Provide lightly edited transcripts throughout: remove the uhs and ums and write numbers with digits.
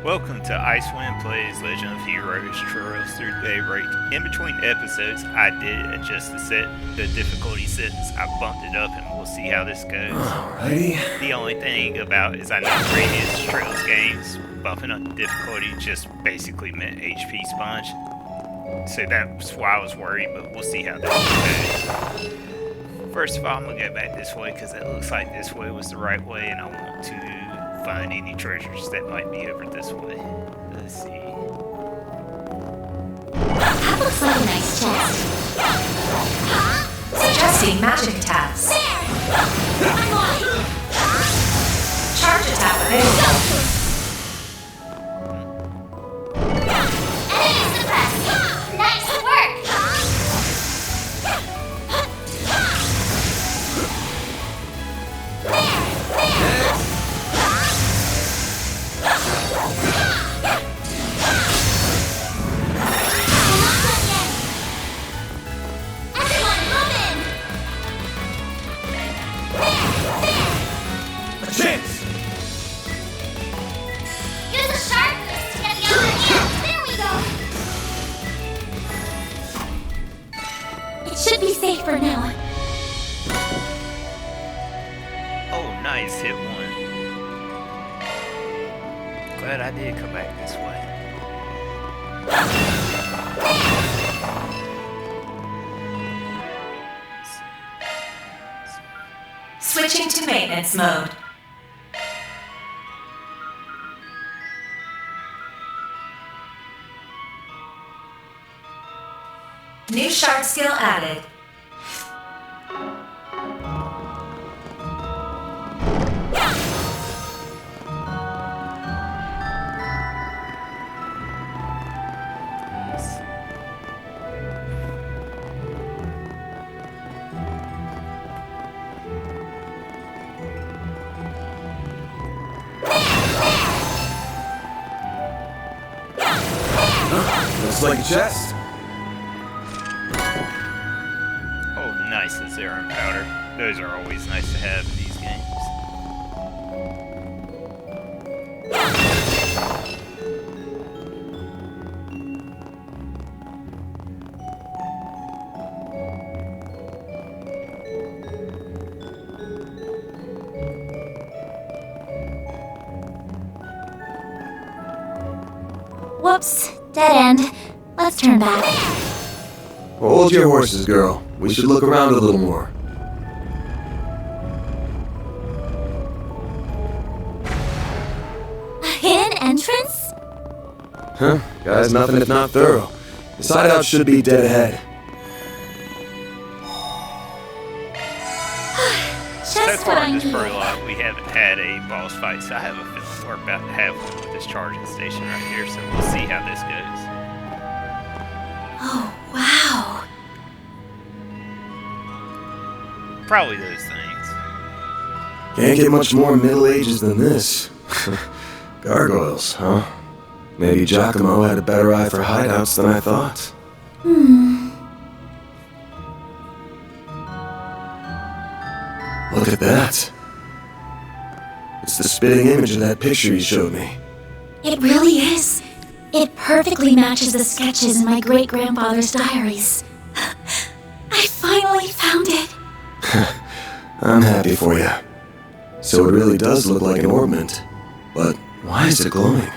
Welcome to Icewind Plays Legend of Heroes Trails Through Daybreak. In between episodes, I did adjust the difficulty settings. I bumped it up and we'll see how this goes. Alrighty. The only thing about is I know previous Trails games, bumping up the difficulty just basically meant HP sponge. So that's why I was worried, but we'll see how this goes. First of all, I'm going to go back this way because it looks like this way was the right way and I want to find any treasures that might be over this way. Let's see. That looks like a nice chest. Suggesting magic attacks. I'm on. Charge attack available. Enemy suppressed. Nice work. Should be safe for now. Oh, nice. Hit one. Glad I did come back this way. Switching to maintenance mode. New shard skill added. Looks like a chest. Nice, the Zerum powder. Those are always nice to have in these games. Whoops, dead end. Let's turn back. Hold your horses, girl. We should look around a little more. A hidden entrance? Huh? Guy's nothing if not thorough. The hideout should be dead ahead. So Just far what I in this need. prologue, we haven't had a boss fight, so I have a feeling we're about to have one with this charging station right here, so we'll see how this goes. Oh, wow. Probably those things. Can't get much more Middle Ages than this. Gargoyles, huh? Maybe Giacomo had a better eye for hideouts than I thought. Look at that. It's the spitting image of that picture he showed me. It really is. It perfectly matches the sketches in my great-grandfather's diaries. I finally found it. I'm happy for you. So it really does look like an ornament. But why is it glowing?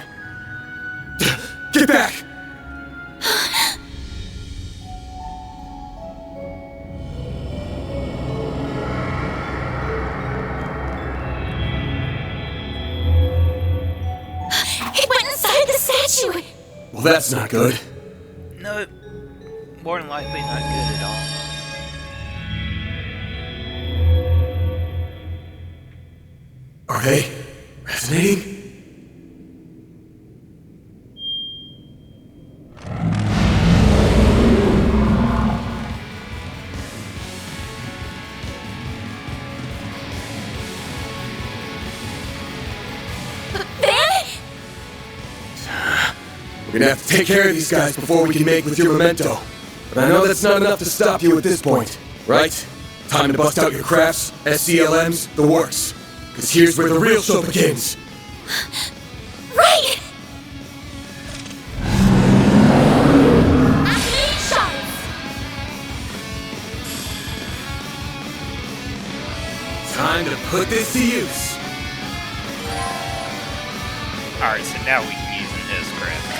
Get back! It went inside the statue. Well, that's not good. No, more than likely not good at all. Are they resonating? We're gonna have to take care of these guys before we can make with your memento. But I know that's not enough to stop you at this point, right? Time to bust out your crafts, SCLMs, the works. Because here's where the real show begins. Right! Put this to use. Alright, so now we can use an S-craft.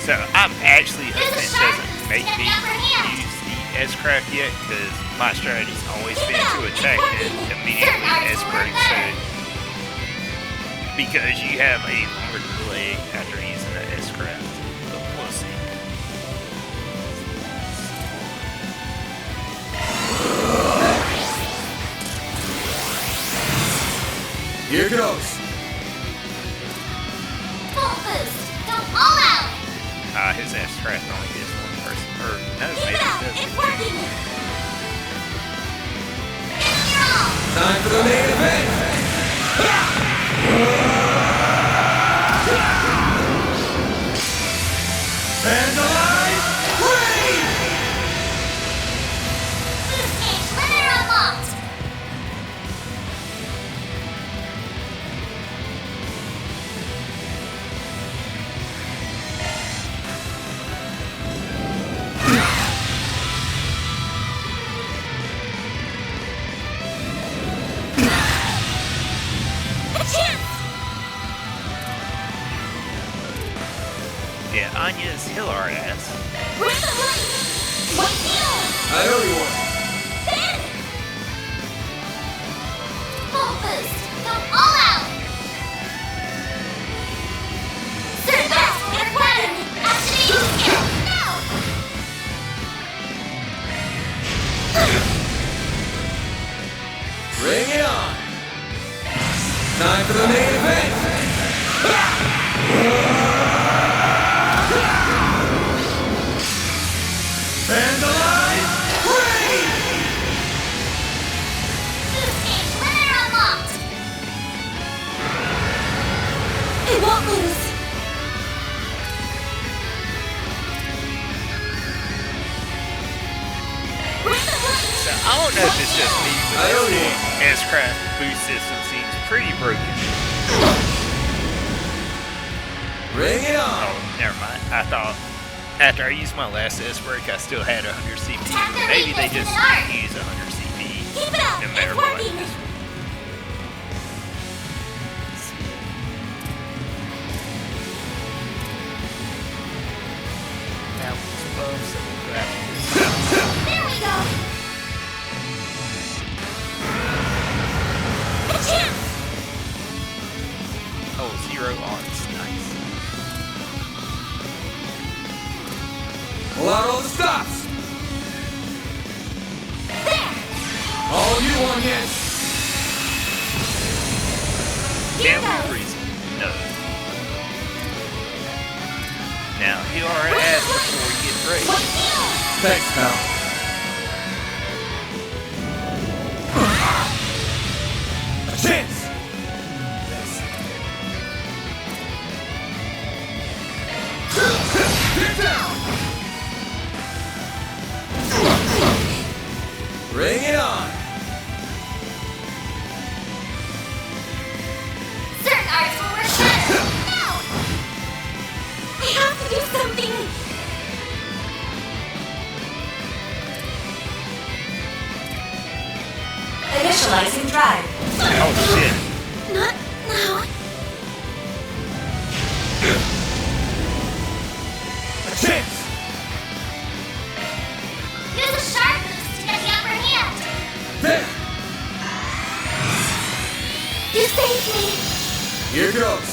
So I'm actually hoping it doesn't make me use the S-craft yet, because my strategy's always been to attack it immediately S-break, so because you have a longer delay after using the S-craft, but we'll see. Here goes. Full boost! Go all out! His S-craft only hits one person, or no, Keep maybe it it up! doesn't. It's working! Give it your all! Time for the main event. Vandalize! Rain! Boost gauge limiter unlocked! A chance! Yeah, Anya's heal our ass. Where's the light? What deal? I owe you one. Then! Full boost! Go all out! Sir, fast! It's weapon! Activate skill! Now! Bring it on. Time for the main event. Vandalize! Rain! Boost gauge limiter unlocked! It won't lose! Where's the light? So I don't know if it's just me, but I this owe you new S-craft boost system seems pretty broken. Bring it on. Oh, never mind. I thought after I used my last S-break, I still had 100 CP. Attack their Maybe they weakness just in the dark. use 100 CP. Keep it up! No It's matter what. working! That was above, so we'll go after this. There we go! A chance! Oh, 0 arms. Nice. Pull out all the stops. There! All you want is Here Can we goes! freeze him? No. Now, heal our ass before we get What brave. deal? thanks, pal. A chance. Get down. Bring it on. Certain arts will work better! Now! I have to do something! Initializing drive. Oh, shit. Not now. A chance. Use a sharp boost to get the upper hand! There. You saved me! Here goes.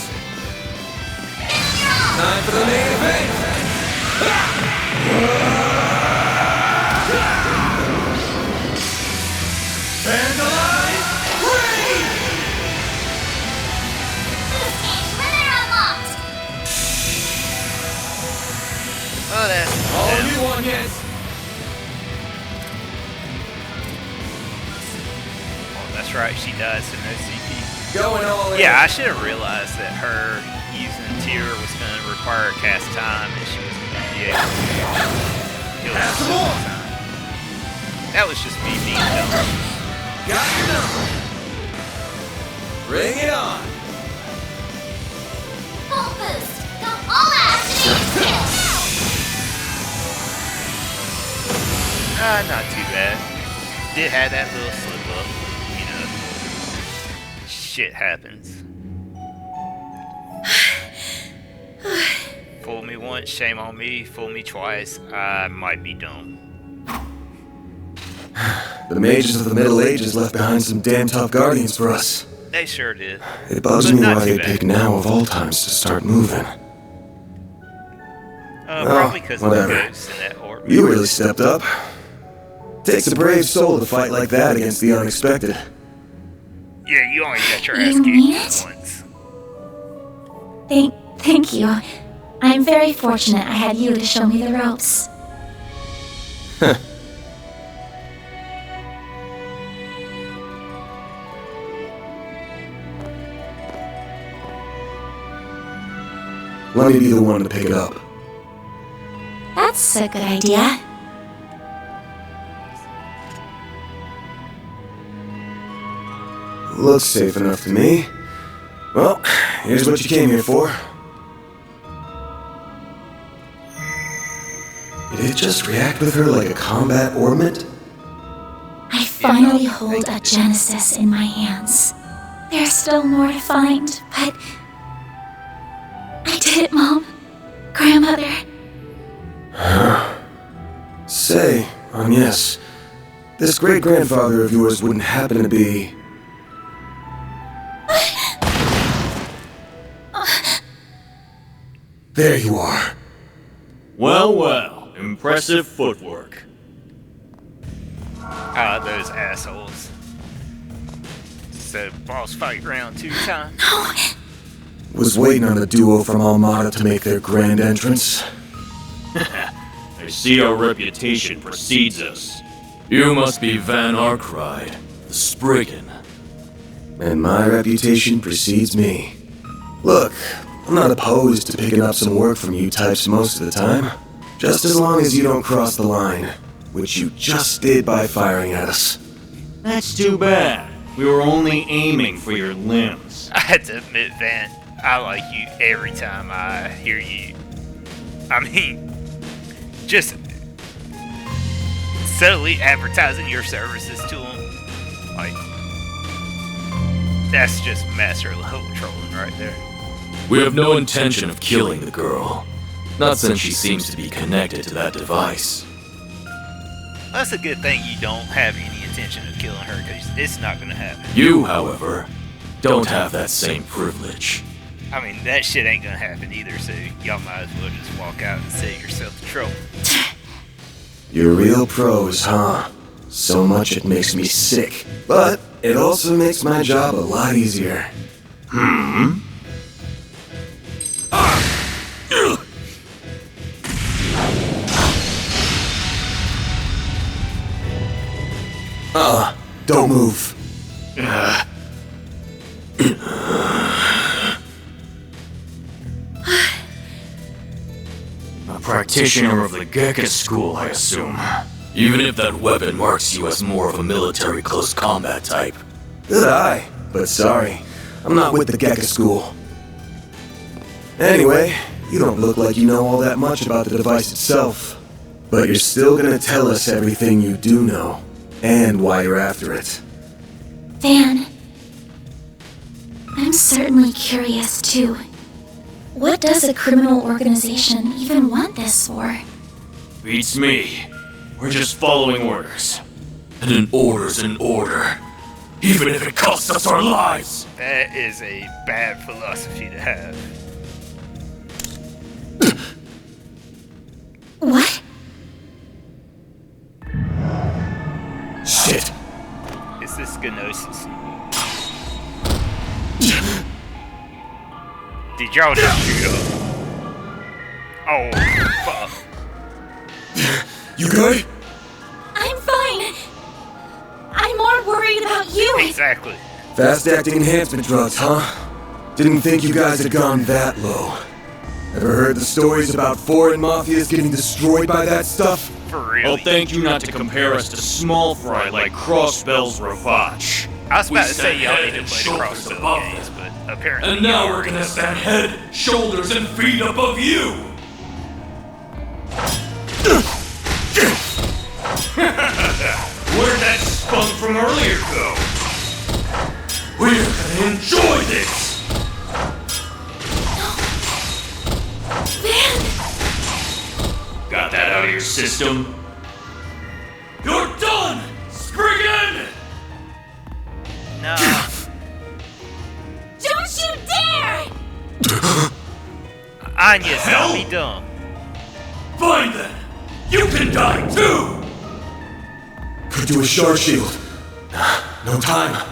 It's your all! Time for the main event. Vandalize! Rain! Boost gauge limiter unlocked! Oh, that's All damn. you want is Oh, that's right, she died, so no CP. going all in. Yeah, I should have realized that her using tier was going to require cast time, and she was going to be able to heal Have some herself more. time. That was just me being dumb. Got your number. Bring it on. Full boost! Go all out to Not too bad. Did have that little slip up. Shit happens. Fool me once, shame on me. Fool me twice, I might be dumb. The mages of the Middle Ages left behind some damn tough guardians for us. They sure did. It bugs But me not why too they bad. pick now of all times to start moving. Probably because of the whatever. ghosts in that orb. You really stepped up. Takes a brave soul to fight like that against the unexpected. Yeah, you only got your You ass mean kicked it? once. Thank you. I'm very fortunate I had you to show me the ropes. Let me be the one to pick it up. That's a good idea. Looks safe enough to me. Well, here's what you came here for. Did it just react with her like a combat ornament? I finally hold a Genesis in my hands. There's still more to find, but I did it, Mom. Grandmother. Say, Agnes, this great-grandfather of yours wouldn't happen to be... There you are. Well, well, impressive footwork. Ah, those assholes. So, boss fight round 2 times. No, Was waiting on the duo from Almada to make their grand entrance. I see our reputation precedes us. You must be Van Arkride, the Spriggan. And my reputation precedes me. Look, I'm not opposed to picking up some work from you types most of the time. Just as long as you don't cross the line, which you just did by firing at us. That's too bad. We were only aiming for your limbs. I had to admit, Van, I like you every time I hear you. I mean, just subtly advertising your services to them. Like, that's just master level trolling right there. We have no intention of killing the girl. Not since she seems to be connected to that device. That's a good thing you don't have any intention of killing her, because it's not gonna happen. You, however, don't have that same privilege. I mean, that shit ain't gonna happen either, so y'all might as well just walk out and save yourself the trouble. You're real pros, huh? So much it makes me sick. But it also makes my job a lot easier. Don't move. A practitioner of the Gekka school, I assume. Even if that weapon marks you as more of a military close combat type. Good eye, but sorry. I'm not with the Gekka school. Anyway, you don't look like you know all that much about the device itself. But you're still gonna tell us everything you do know, and why you're after it. Van. I'm certainly curious, too. What does a criminal organization even want this for? Beats me. We're just following orders. And an order's an order. Even if it costs us our lives! That is a bad philosophy to have. What? Shit. Is this Gnosis? Did y'all just shoot up? Oh, fuck. You good? I'm fine. I'm more worried about you. Exactly. Fast-acting enhancement drugs, huh? Didn't think you guys had gone that low. Ever heard the stories about foreign mafias getting destroyed by that stuff? For real. Well, thank you not to compare us to small fry like Crossbell's Ravage. I was We about to say stand y'all head need to and play the shoulders Crossbow above games, them. but apparently And now y'all we're are. gonna stand head, shoulders, and feet above you! Where'd that spunk from earlier go? We're gonna enjoy this! Van! Got that out of your system? You're done! Spriggan! No. Don't you dare! Agnes, Hell? don't be dumb. Fine then! You can die too! Could do a shard shield. No time.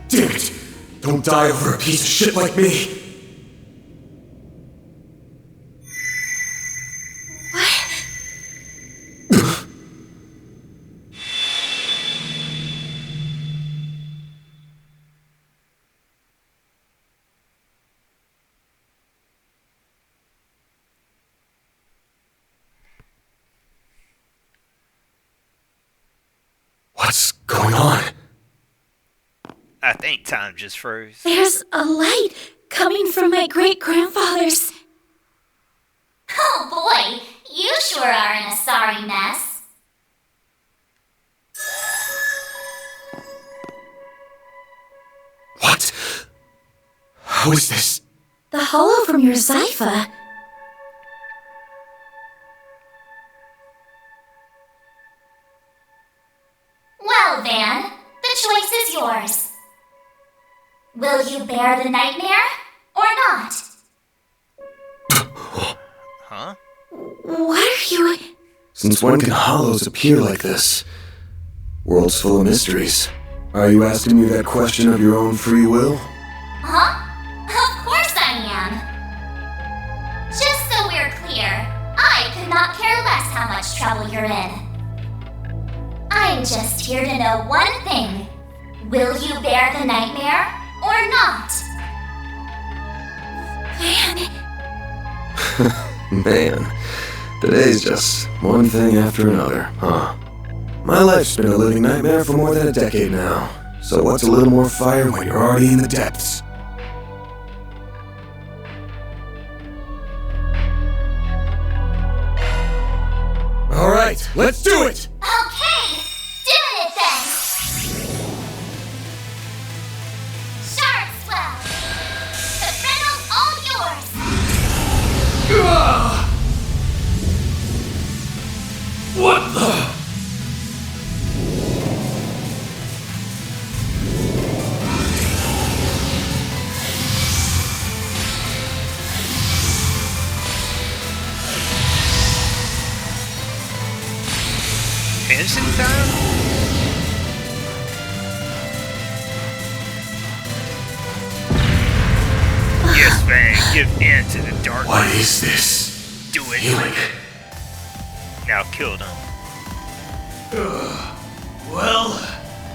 Damn it! Don't die over a piece of shit like me! What's going on? I think time just froze. There's a light coming from my great-grandfather's. Oh boy, you sure are in a sorry mess. What? How is this? The hollow from your Zypha. Well, Van, the choice is yours. Will you bear the nightmare or not? Huh? What are you... Since when can hollows appear like this? World's full of mysteries. Are you asking me that question of your own free will? Huh? Of course I am. Just so we're clear, I could not care less how much trouble you're in. I'm just here to know one thing. Will you bear the nightmare or not? Van... Man, today's just one thing after another, huh? My life's been a living nightmare for more than a decade now. So what's a little more fire when you're already in the depths? Alright, let's do it! Okay, doing it then. Sharp swell. The Grendel's all yours. What the? Pension time? Yes, Van, give in to the darkness. What is this? Do it. Feeling? Now kill them. Well,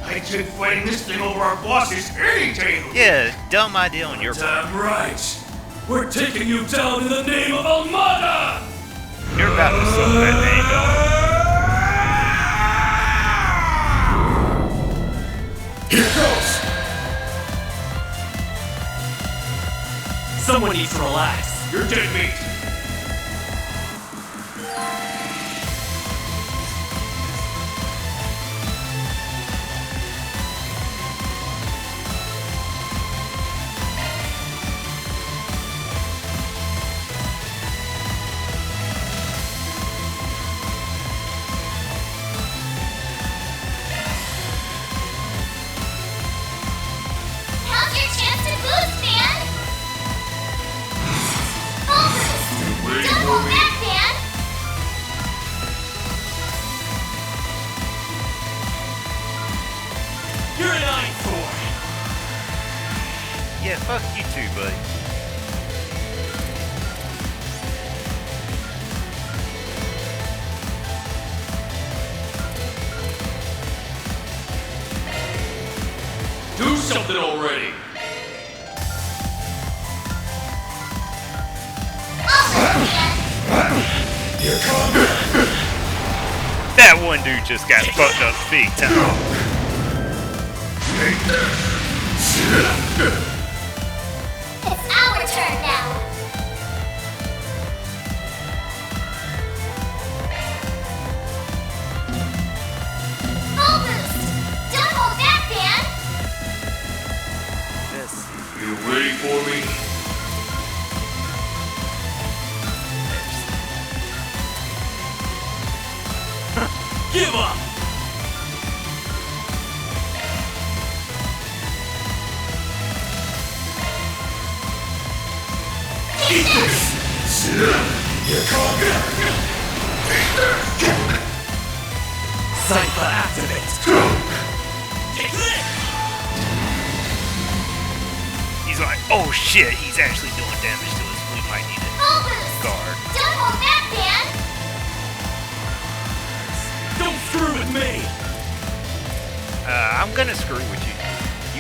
I took fighting this thing over our boss's any table. Yeah, dumb idea on your part. Damn right. We're taking you down in the name of Almada! You're about to suck that name, Here goes! Someone needs to relax. You're dead meat. Now's your chance to boost, Van. Full boost. Don't hold back, Van. You're an eyesore. Yeah, fuck you too, buddy. Do something already. That one dude just got fucked up big time. It's our turn now. Full boost! Don't hold back, Dan! You ready for me? Give up! Eat this! Cypher activate! Take this! He's like, oh shit, he's actually doing damage to us. We might need it. Full boost! Guard. Don't hold back, Dan! Don't screw with me! I'm gonna screw with you.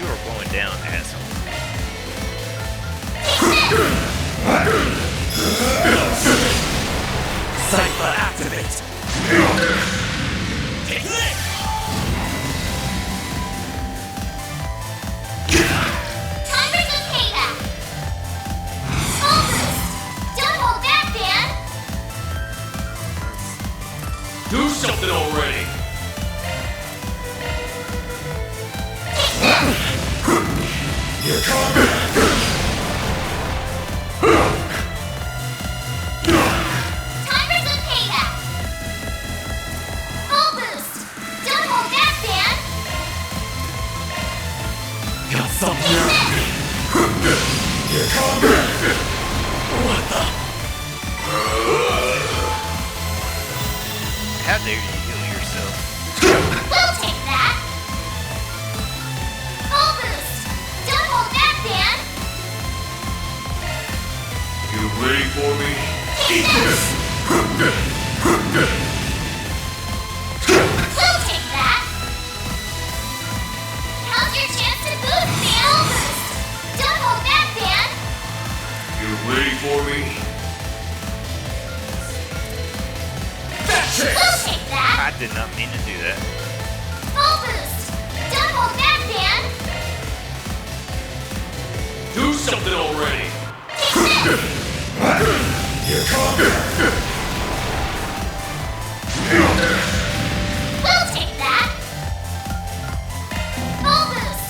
You are going down, asshole. Cypher activate! Take this! Time for some payback! Full boost! Don't hold back, Dan! Do something already! Time for some payback! Full boost! Don't hold back, Dan! Got something here! What the? How dare you heal yourself? We'll take that! Full boost! Don't hold back, Dan! You ready for me? Eat this! We'll take that! Now's your chance to boost, Dan! Full boost! Don't hold back, Dan! You ready for me? We'll take that! I did not mean to do that. Full boost! Don't hold back, Dan! Do something already! We'll take that! Full boost!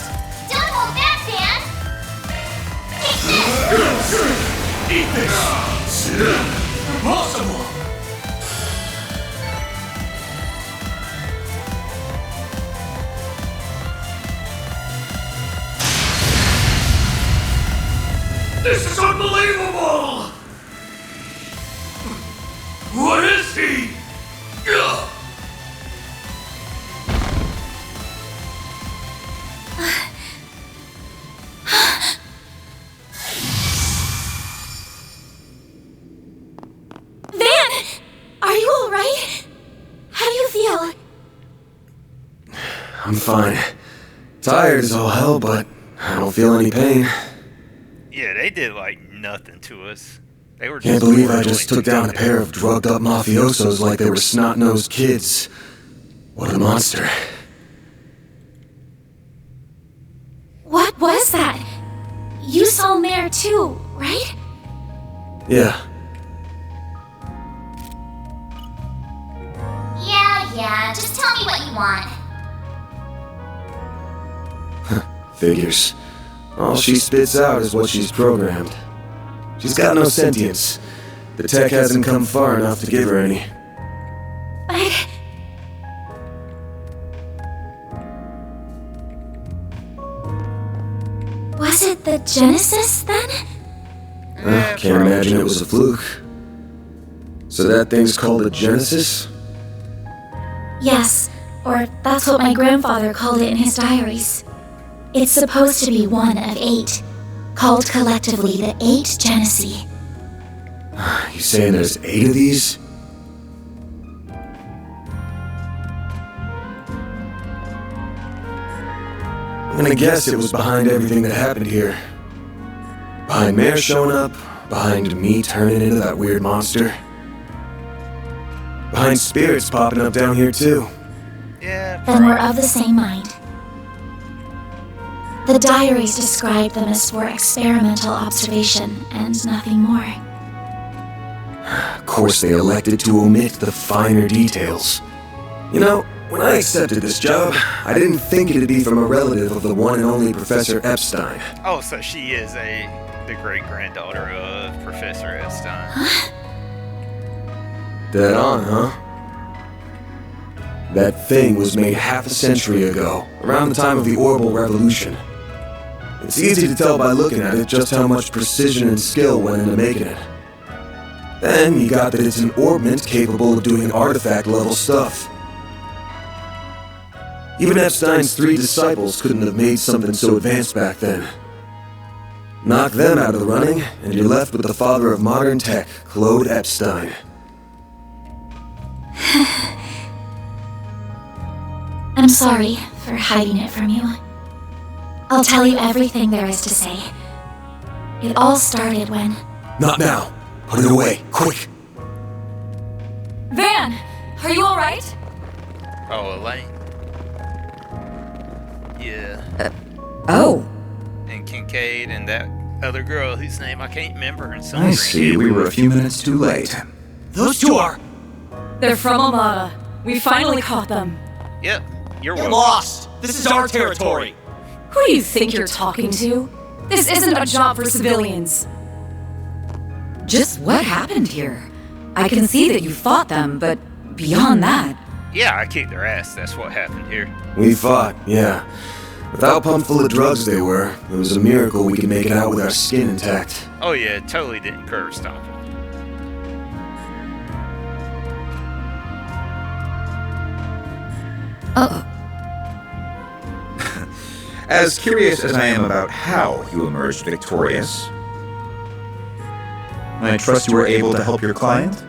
Don't hold back, Dan! Eat this! Impossible! This is unbelievable! What is he? Ugh. Van! Are you alright? How do you feel? I'm fine. Tired as all hell, but I don't feel any pain. Yeah, they did like nothing to us. They were Can't just believe I whirling just took down a pair of drugged up mafiosos like they were snot-nosed kids. What a monster. What was that? You saw Mare too, right? Yeah, Yeah, just tell me what you want. figures. All she spits out is what she's programmed. She's got no sentience. The tech hasn't come far enough to give her any. But... Was it the Genesis, then? Can't imagine it was a fluke. So that thing's called a Genesis? Yes, or that's what my grandfather called it in his diaries. It's supposed to be one of 8, called collectively the 8 Genesee. You saying there's 8 of these? I'm gonna guess it was behind everything that happened here. Behind Mare showing up, behind me turning into that weird monster. behind spirits popping up down here too. Yeah, Then we're of the same mind. The diaries described them as for experimental observation and nothing more. Of course they elected to omit the finer details. You know, when I accepted this job, I didn't think it'd be from a relative of the one and only Professor Epstein. Oh, so she is the great-granddaughter of Professor Epstein. Dead on, huh? That thing was made half a century ago, around the time of the Orbital Revolution. It's easy to tell by looking at it just how much precision and skill went into making it. Then you got that it's an orbment capable of doing artifact-level stuff. Even Epstein's 3 disciples couldn't have made something so advanced back then. Knock them out of the running, and you're left with the father of modern tech, Claude Epstein. I'm sorry for hiding it from you. I'll tell you everything there is to say. It all started when... Not now. Put it away, quick. Van, are you alright? Oh, Elaine. Yeah. Oh, And Kincaid and that other girl whose name I can't remember. And I see. We were a few minutes too late. Those two are. They're from Almada. We finally caught them. Yep. You're You're welcome. lost. This is our territory. Who do you think you're talking to? This isn't a job for civilians. just what happened here? I can see that you fought them, but beyond that... Yeah, I kicked their ass. That's what happened here. We fought, yeah. With how pumped full of drugs they were, it was a miracle we could make it out with our skin intact. Oh yeah, it totally didn't curve stop them. Uh-oh. As curious as I am about how you emerged victorious, I trust you were able to help your client?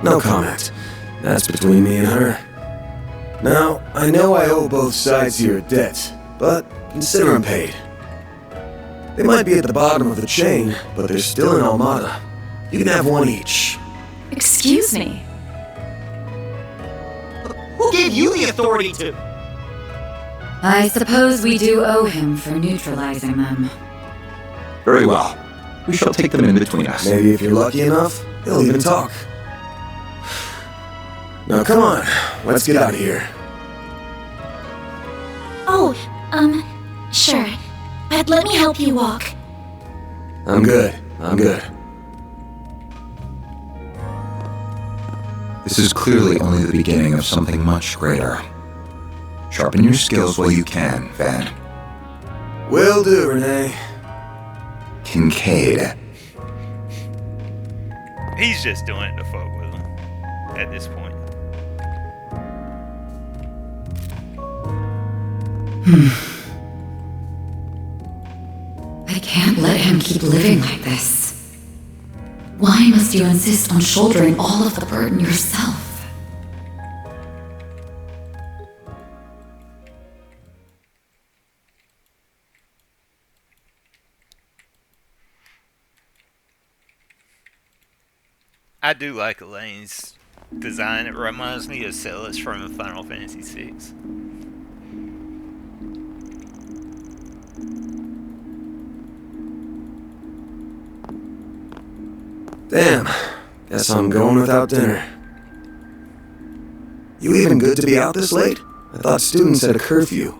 No comment. That's between me and her. Now, I know I owe both sides here a debt, but consider them paid. They might be at the bottom of the chain, but they're still in Almada. You can have one each. Excuse me. Who gave you the authority to... I suppose we do owe him for neutralizing them. Very well. We shall take them in between us. Maybe if you're lucky enough, they'll even talk. Now come on, let's get out of here. Oh, sure. But let me help you walk. I'm good. This is clearly only the beginning of something much greater. Sharpen your skills while you can, Van. Will do, Renee. Kincaid. He's just doing it to fuck with them at this point. I can't let him keep living like this. Why must you insist on shouldering all of the burden yourself? I do like Elaine's design. It reminds me of Celis from Final Fantasy VI. Damn, guess I'm going without dinner. You even good to be out this late? I thought students had a curfew.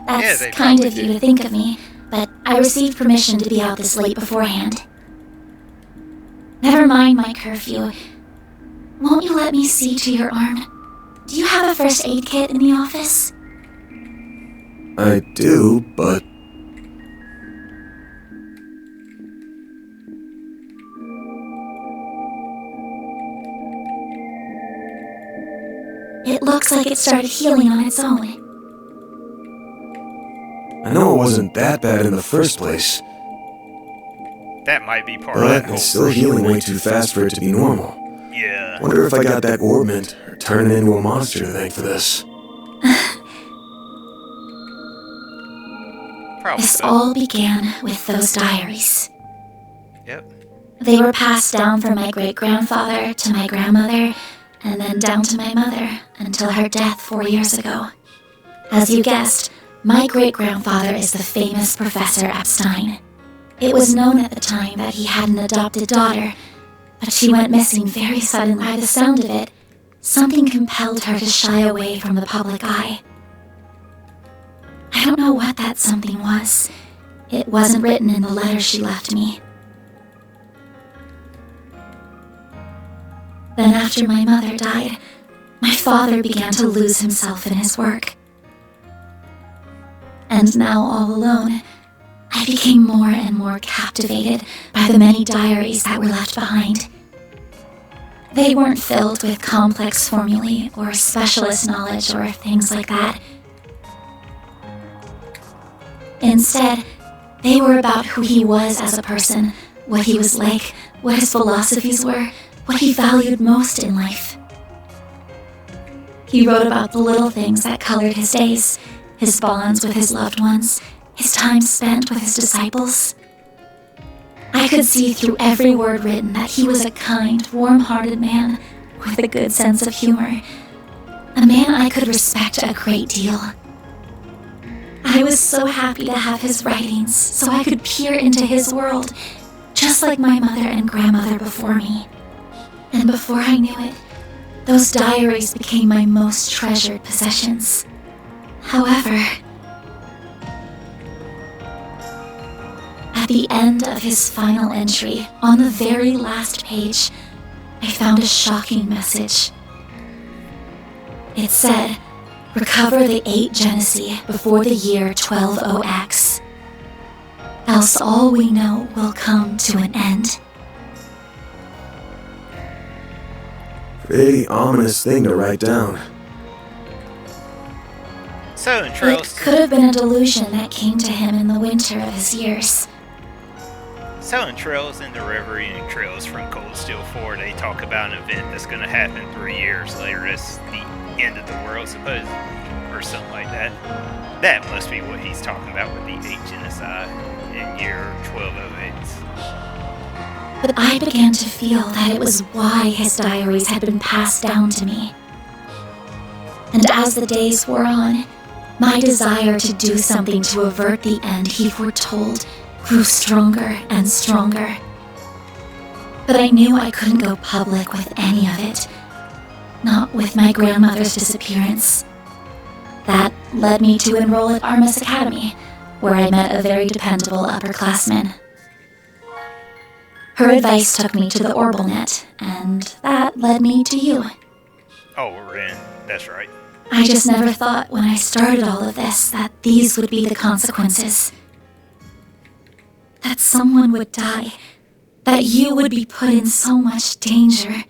That's they kind probably of you do. to think of me, but I received permission to be out this late beforehand. Never mind my curfew. Won't you let me see to your arm? Do you have a first aid kit in the office? I do, but... It looks like it started healing on its own. I know it wasn't that bad in the first place, That might be part of but that it's whole still healing way too fast for it to be normal. Yeah. Wonder if I got that orbment or turning into a monster to thank for this. Probably This so. all began with those diaries. Yep. They were passed down from my great-grandfather to my grandmother, and then down to my mother until her death 4 years ago. As you guessed, my great-grandfather is the famous Professor Epstein. It was known at the time that he had an adopted daughter, but she went missing very suddenly. By the sound of it, something compelled her to shy away from the public eye. I don't know what that something was. It wasn't written in the letter she left me. Then after my mother died, my father began to lose himself in his work. And now all alone, I became more and more captivated by the many diaries that were left behind. They weren't filled with complex formulae or specialist knowledge or things like that. Instead, they were about who he was as a person, what he was like, what his philosophies were, what he valued most in life. He wrote about the little things that colored his days, his bonds with his loved ones, his time spent with his disciples. I could see through every word written that he was a kind, warm-hearted man with a good sense of humor, a man I could respect a great deal. I was so happy to have his writings so I could peer into his world, just like my mother and grandmother before me. And before I knew it, those diaries became my most treasured possessions. However, at the end of his final entry, on the very last page, I found a shocking message. It said, "Recover the 8 Genesee before the year 120X, else all we know will come to an end." Pretty ominous thing to write down. So, in It Trails, could have been a delusion that came to him in the winter of his years. in the Reverie and Trails from Cold Steel 4, they talk about an event that's going to happen 3 years later. It's the end of the world, supposedly, or something like that. That must be what he's talking about with the 8 genocide in year 1208. But I began to feel that it was why his diaries had been passed down to me. And as the days wore on, my desire to do something to avert the end he foretold grew stronger and stronger. But I knew I couldn't go public with any of it. Not with my grandmother's disappearance. That led me to enroll at Armis Academy, where I met a very dependable upperclassman. Her advice took me to the Orbalnet, and that led me to you. Oh, Ren, that's right. I just never thought when I started all of this that these would be the consequences. That someone would die. That you would be put in so much danger.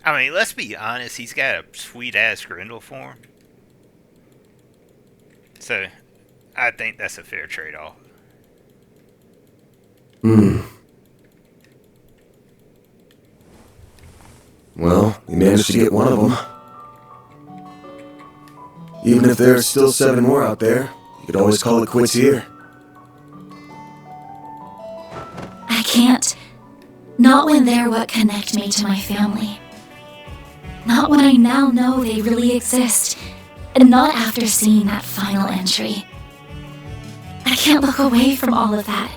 I mean, let's be honest, he's got a sweet-ass Grendel form. So, I think that's a fair trade-off. Well, we managed to get one of them. Even if there's still 7 more out there, you could always call it quits here. I can't. Not when they're what connect me to my family. Not when I now know they really exist, and not after seeing that final entry. I can't look away from all of that.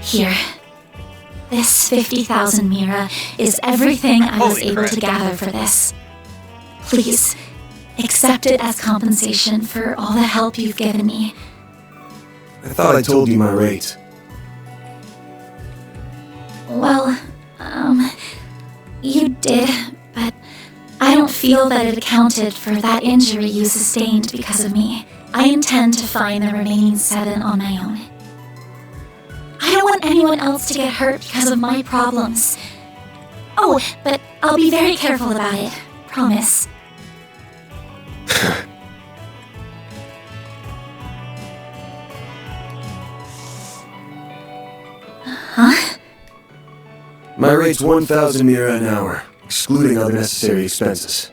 Here. This 50,000 Mira is everything I was Holy able crap. to gather for this. Please, accept it as compensation for all the help you've given me. I thought I told you my rate. Well, you did, but I don't feel that it accounted for that injury you sustained because of me. I intend to find the remaining 7 on my own. I don't want anyone else to get hurt because of my problems. Oh, but I'll be very careful about it. Promise. Huh? My rate's 1,000 Mira an hour, excluding other necessary expenses.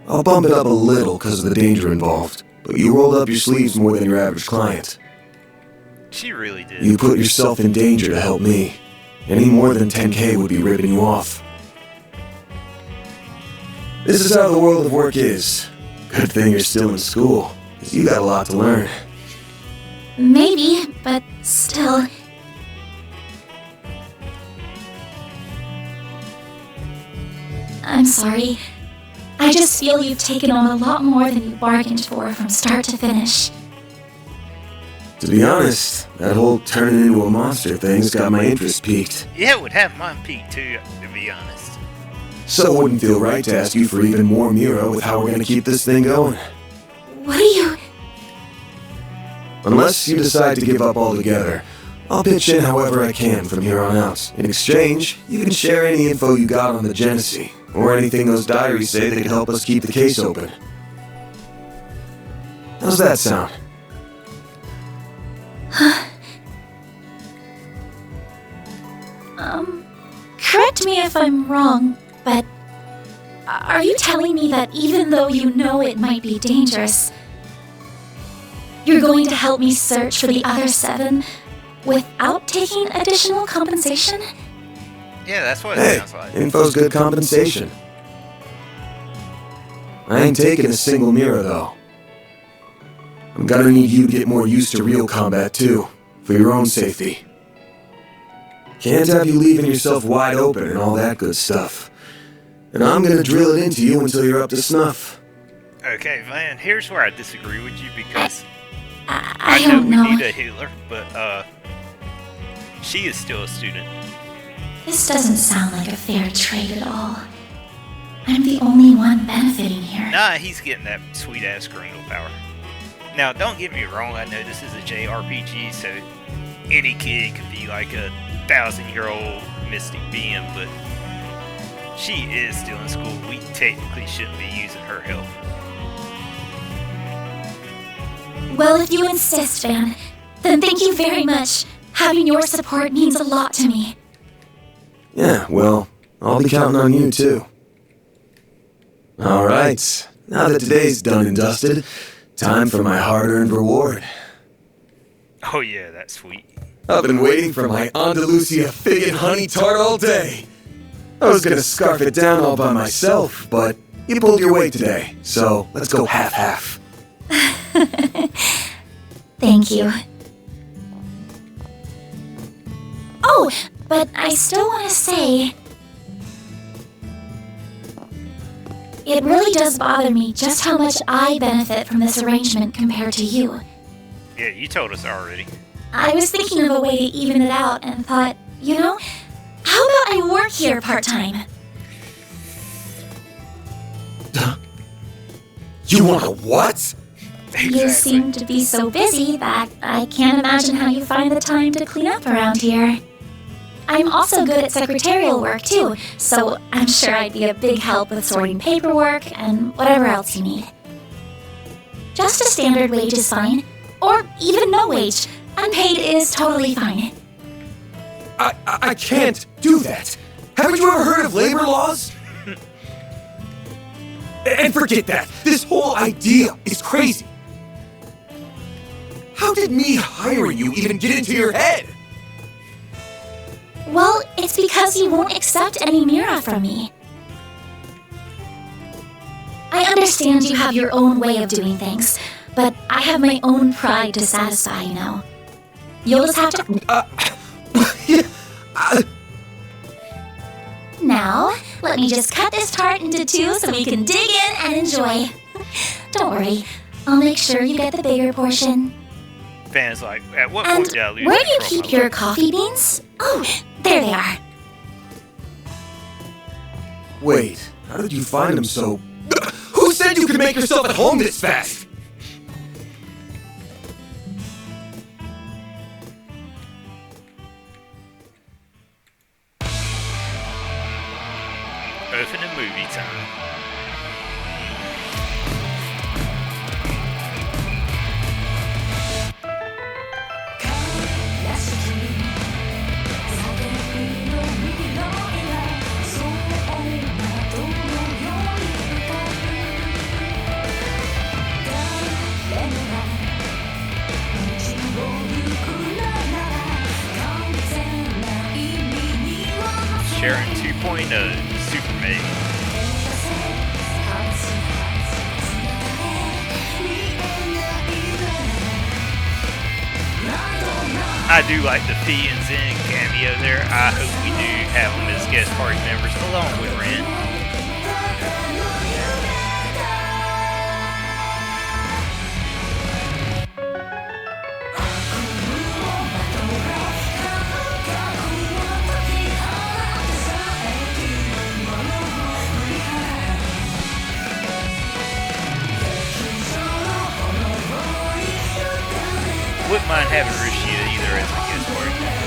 I'll bump it up a little because of the danger involved, but you rolled up your sleeves more than your average client. She really did. You put yourself in danger to help me. Any more than 10K would be ripping you off. This is how the world of work is. Good thing you're still in school, 'cause you got a lot to learn. Maybe, but still. I'm sorry. I just feel you've taken on a lot more than you bargained for from start to finish. To be honest, that whole turning into a monster thing's got my interest piqued. Yeah, it would have mine peaked too, to be honest. So it wouldn't feel right to ask you for even more Mira with how we're gonna keep this thing going. What are you... Unless you decide to give up altogether, I'll pitch in however I can from here on out. In exchange, you can share any info you got on the Genesee, or anything those diaries say that could help us keep the case open. How's that sound? Correct me if I'm wrong, but are you telling me that even though you know it might be dangerous, you're going to help me search for the other 7 without taking additional compensation? Yeah, that's what it Hey, sounds like. info's good compensation. I ain't taking a single Mira though. I'm gonna need you to get more used to real combat too, for your own safety. Can't have you leaving yourself wide open and all that good stuff. And I'm gonna drill it into you until you're up to snuff. Okay, Van, here's where I disagree with you because I know don't know. we need a healer, but she is still a student. This doesn't sound like a fair trade at all. I'm the only one benefiting here. Nah, he's getting that sweet-ass Grendel power. Now, don't get me wrong, I know this is a JRPG, so any kid could be like a 1,000-year-old mystic being, but she is still in school. We technically shouldn't be using her help. Well, if you insist, Van, then thank you very much. Having your support means a lot to me. Yeah, well, I'll be counting on you too. Alright, now that today's done and dusted, time for my hard-earned reward. Oh yeah, that's sweet. I've been waiting for my Andalusia fig and honey tart all day. I was gonna scarf it down all by myself, but you pulled your weight today, so let's go half-half. Thank you. Oh, but I still want to say... It really does bother me just how much I benefit from this arrangement compared to you. Yeah, you told us already. I was thinking of a way to even it out and thought, you know, how about I work here part-time? You want a what? You seem to be so busy that I can't imagine how you find the time to clean up around here. I'm also good at secretarial work too, so I'm sure I'd be a big help with sorting paperwork and whatever else you need. Just a standard wage is fine, or even no wage. Unpaid is totally fine. I can't do that. Haven't you ever heard of labor laws? And forget that. This whole idea is crazy. How did me hiring you even get into your head? Well, it's because you won't accept any Mira from me. I understand you have your own way of doing things, but I have my own pride to satisfy, you know. You'll just have to... Now, let me just cut this tart into 2 so we can dig in and enjoy. Don't worry, I'll make sure you get the bigger portion. Van's like, at what And point did I lose where do you control of keep my your life? coffee beans? Oh, there they are. Wait, how did you find them so... Who said you could make yourself at home this fast? Open and movie time. Sharon 2.0 Super Maid. I do like the Fee and Zen cameo there. I hope we do have them as guest party members along with Ren. Wouldn't mind having Rishia either as a guest party member.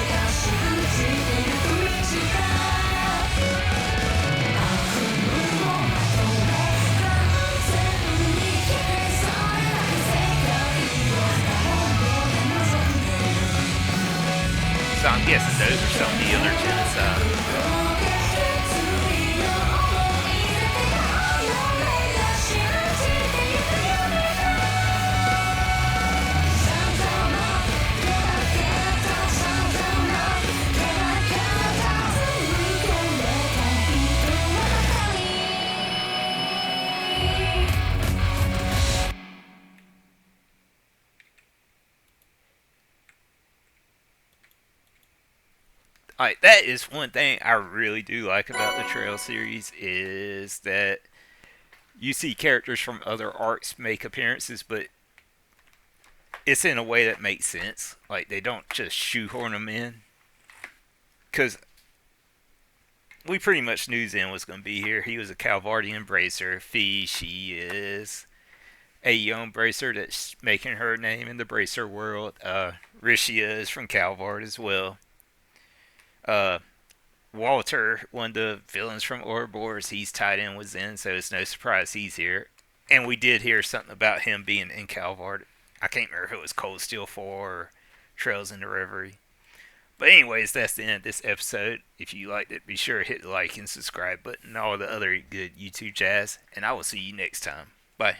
So I'm guessing those are some of the other genocides. Alright, that is one thing I really do like about the Trail series is that you see characters from other arcs make appearances, but it's in a way that makes sense. Like, they don't just shoehorn them in. Because we pretty much knew Zen was going to be here. He was a Calvardian bracer. Fee, she is a young bracer that's making her name in the bracer world. Rishia is from Calvard as well. Walter, one of the villains from Ouroboros, he's tied in with Zen, so it's no surprise he's here. And we did hear something about him being in Calvard. I can't remember if it was Cold Steel 4 or Trails in the Reverie. But anyways, that's the end of this episode. If you liked it, be sure to hit the like and subscribe button and all the other good YouTube jazz. And I will see you next time. Bye.